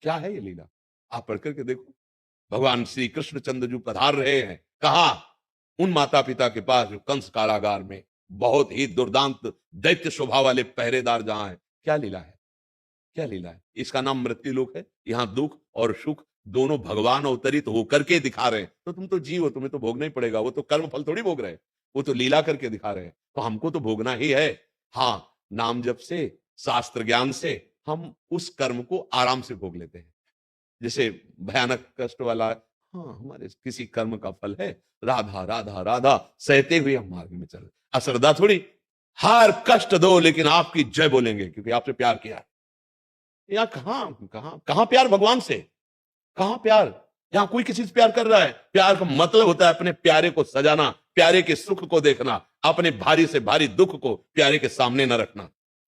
क्या है ये लीला? आप पढ़ करके देखो। भगवान श्री कृष्णचंद्र जो पधार रहे हैं, कहा? उन माता पिता के पास जो कंस कारागार में बहुत ही दुर्दांत दैत्य स्वभाव वाले पहरेदार जहां है। क्या लीला है? क्या लीला है? इसका नाम मृत्युलोक है। यहां दुख और सुख दोनों भगवान अवतरित होकर के दिखा रहे हैं। तो तुम तो जीव हो, तुम्हें तो भोगना ही पड़ेगा। वो तो कर्म फल थोड़ी भोग रहे हैं, वो तो लीला करके दिखा रहे हैं। तो हमको तो भोगना ही है। हाँ, नाम जप से, शास्त्र ज्ञान से हम उस कर्म को आराम से भोग लेते हैं। जैसे भयानक कष्ट वाला, हाँ, हमारे किसी कर्म का फल है, राधा राधा राधा सहते हुए हम मार्ग में चल। अश्रद्धा थोड़ी, हर कष्ट दो लेकिन आपकी जय बोलेंगे क्योंकि आपसे प्यार किया। यहाँ कहां कहां कहां प्यार भगवान से? कहां प्यार? यहां कोई किसी से प्यार कर रहा है? प्यार का मतलब होता है अपने प्यारे को सजाना, प्यारे के सुख को देखना, अपने भारी से भारी दुख को प्यारे के सामने न रखना।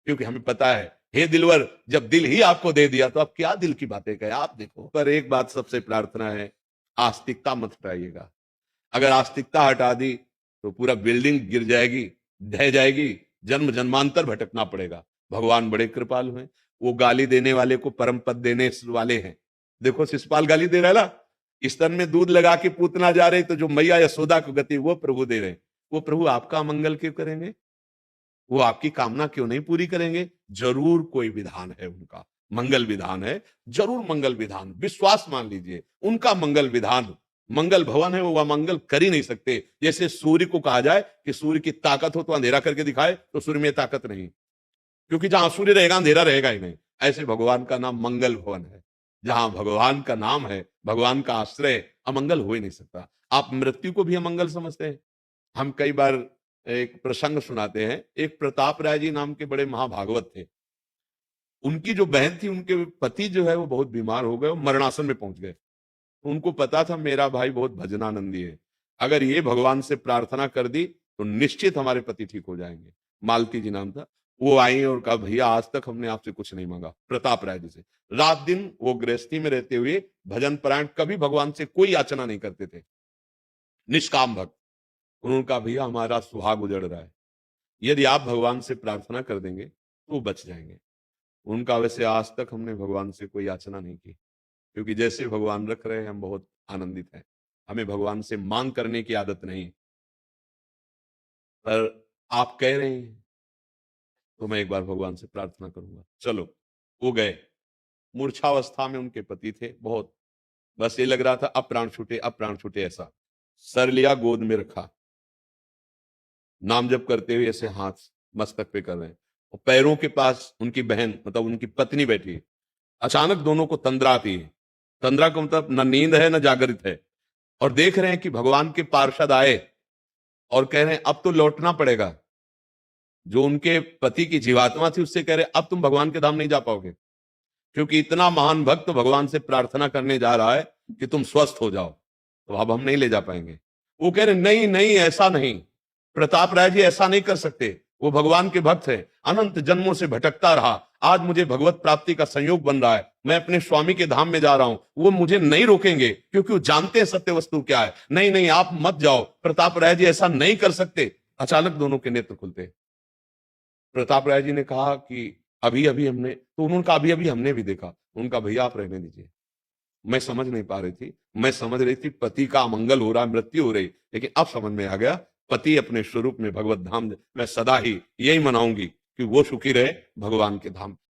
क्योंकि हमें पता है, हे दिलवर, जब दिल ही आपको दे दिया तो आप क्या दिल की बातें कहें। आप देखो, पर एक बात सबसे प्रार्थना है, आस्तिकता मत हटाइएगा। अगर आस्तिकता हटा दी तो पूरा बिल्डिंग गिर जाएगी, ढह जाएगी, जन्म जन्मांतर भटकना पड़ेगा। भगवान बड़े कृपालु हैं। वो गाली देने वाले को परम पद देने वाले हैं। देखो शिशुपाल गाली दे रहा है ना, स्तन में दूध लगा के पूतना जा रहे, तो जो मैया यशोदा को गति वो प्रभु दे रहे। वो प्रभु आपका मंगल क्यों करेंगे? वो आपकी कामना क्यों नहीं पूरी करेंगे? जरूर कोई विधान है उनका, मंगल विधान है, जरूर मंगल विधान। विश्वास मान लीजिए, उनका मंगल विधान मंगल भवन है। वो मंगल कर ही नहीं सकते। जैसे सूर्य को कहा जाए कि सूर्य की ताकत हो तो अंधेरा करके दिखाए, तो सूर्य में ताकत नहीं, क्योंकि जहां सूर्य रहेगा अंधेरा रहेगा ही नहीं। ऐसे भगवान का नाम मंगल भवन है। जहां भगवान का नाम है, भगवान का आश्रय, अमंगल हो ही नहीं सकता। आप मृत्यु को भी अमंगल समझते हैं। हम कई बार एक प्रसंग सुनाते हैं। एक प्रताप राय जी नाम के बड़े महाभागवत थे। उनकी जो बहन थी, उनके पति जो है वो बहुत बीमार हो गए, मरणासन में पहुंच गए। उनको पता था मेरा भाई बहुत भजनानंदी है, अगर ये भगवान से प्रार्थना कर दी तो निश्चित हमारे पति ठीक हो जाएंगे। मालती जी नाम था। वो आई और कहा, भैया आज तक हमने आपसे कुछ नहीं मांगा। प्रताप राय जी से रात दिन वो गृहस्थी में रहते हुए भजन परायण, कभी भगवान से कोई याचना नहीं करते थे, निष्काम भक्त। उन्होंने कहा, भैया हमारा सुहाग उजड़ रहा है, यदि आप भगवान से प्रार्थना कर देंगे तो बच जाएंगे। उनका वैसे आज तक हमने भगवान से कोई याचना नहीं की, क्योंकि जैसे भगवान रख रहे हैं हम बहुत आनंदित हैं। हमें भगवान से मांग करने की आदत नहीं। पर आप कह रहे हैं तो मैं एक बार भगवान से प्रार्थना करूंगा। चलो, वो गए। मूर्छावस्था में उनके पति थे बहुत, बस ये लग रहा था अब प्राण छूटे, अब प्राण छूटे। ऐसा सर लिया, गोद में रखा, नाम जप करते हुए ऐसे हाथ मस्तक पे कर रहे हैं, और पैरों के पास उनकी बहन मतलब उनकी पत्नी बैठी है। अचानक दोनों को तंद्रा आती है। तंद्रा का मतलब न नींद है न जागृत है, और देख रहे हैं कि भगवान के पार्षद आए और कह रहे हैं अब तो लौटना पड़ेगा। जो उनके पति की जीवात्मा थी उससे कह रहे अब तुम भगवान के धाम नहीं जा पाओगे, क्योंकि इतना महान भक्त भगवान से प्रार्थना करने जा रहा है कि तुम स्वस्थ हो जाओ, तो अब हम नहीं ले जा पाएंगे। वो कह रहे नहीं नहीं, ऐसा नहीं, प्रताप राय जी ऐसा नहीं कर सकते। वो भगवान के भक्त है, अनंत जन्मों से भटकता रहा, आज मुझे भगवत प्राप्ति का संयोग बन रहा है, मैं अपने स्वामी के धाम में जा रहा हूं, वो मुझे नहीं रोकेंगे क्योंकि वो जानते हैं सत्य वस्तु क्या है। नहीं नहीं, आप मत जाओ, प्रताप राय जी ऐसा नहीं कर सकते। अचानक दोनों के नेत्र खुलते। प्रताप राय जी ने कहा कि अभी अभी हमने, तो उन्होंने कहा अभी अभी हमने भी देखा। उनका भैया आप रहने दीजिए, मैं समझ नहीं पा रही थी। मैं समझ रही थी पति का अमंगल हो रहा है, मृत्यु हो रही, लेकिन अब समझ में आ गया पति अपने स्वरूप में भगवत धाम, मैं सदा ही यही मनाऊंगी कि वो सुखी रहे भगवान के धाम।